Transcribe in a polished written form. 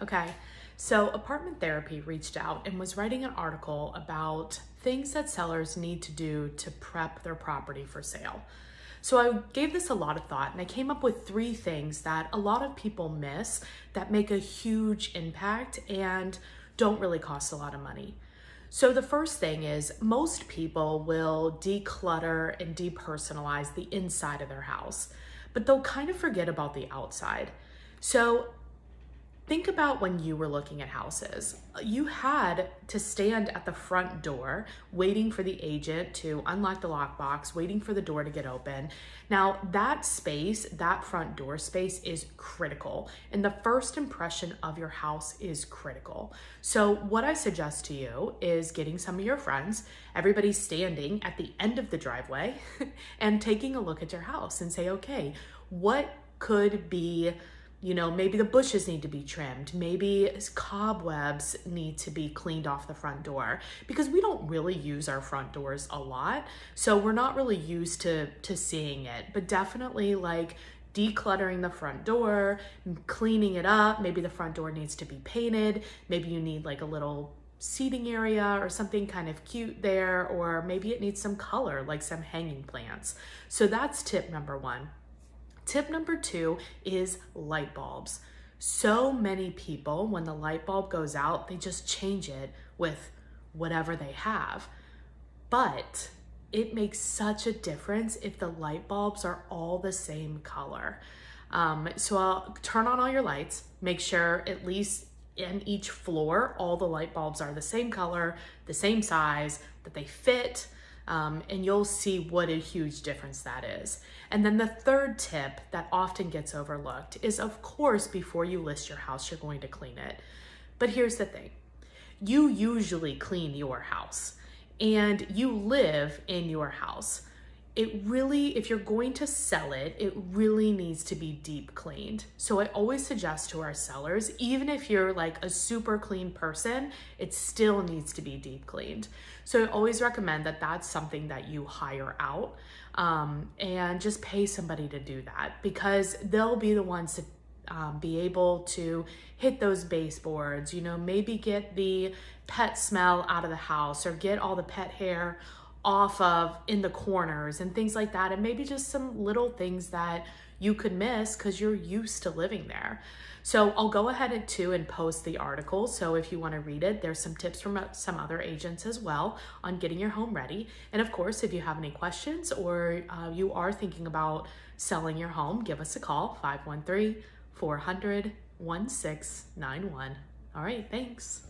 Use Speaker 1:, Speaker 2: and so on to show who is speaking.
Speaker 1: Okay, so Apartment Therapy reached out and was writing an article about things that sellers need to do to prep their property for sale. So I gave this a lot of thought and I came up with three things that a lot of people miss that make a huge impact and don't really cost a lot of money. So the first thing is most people will declutter and depersonalize the inside of their house, but they'll kind of forget about the outside. So think about when you were looking at houses. You had to stand at the front door waiting for the agent to unlock the lockbox, waiting for the door to get open. Now, that space, that front door space is critical, and the first impression of your house is critical. So, what I suggest to you is getting some of your friends, everybody standing at the end of the driveway, and taking a look at your house and say, okay, what could be, maybe the bushes need to be trimmed. Maybe cobwebs need to be cleaned off the front door because we don't really use our front doors a lot. So we're not really used to seeing it, but definitely like decluttering the front door, cleaning it up. Maybe the front door needs to be painted. Maybe you need like a little seating area or something kind of cute there, or maybe it needs some color, like some hanging plants. So that's tip number one. Tip number two is light bulbs. So many people, when the light bulb goes out, they just change it with whatever they have. But it makes such a difference if the light bulbs are all the same color. So I'll turn on all your lights, make sure at least in each floor, all the light bulbs are the same color, the same size, that they fit. And you'll see what a huge difference that is. And then the third tip that often gets overlooked is, of course, before you list your house, you're going to clean it. But here's the thing. You usually clean your house and you live in your house. It really, if you're going to sell it, it really needs to be deep cleaned. So I always suggest to our sellers, even if you're like a super clean person, it still needs to be deep cleaned. So I always recommend that that's something that you hire out and just pay somebody to do that, because they'll be the ones to be able to hit those baseboards, maybe get the pet smell out of the house or get all the pet hair off of in the corners and things like that, and maybe just some little things that you could miss because you're used to living there. So I'll go ahead and post the article, so if you want to read it, there's some tips from some other agents as well on getting your home ready. And of course, if you have any questions or you are thinking about selling your home, give us a call, 513-400-1691. All right, thanks.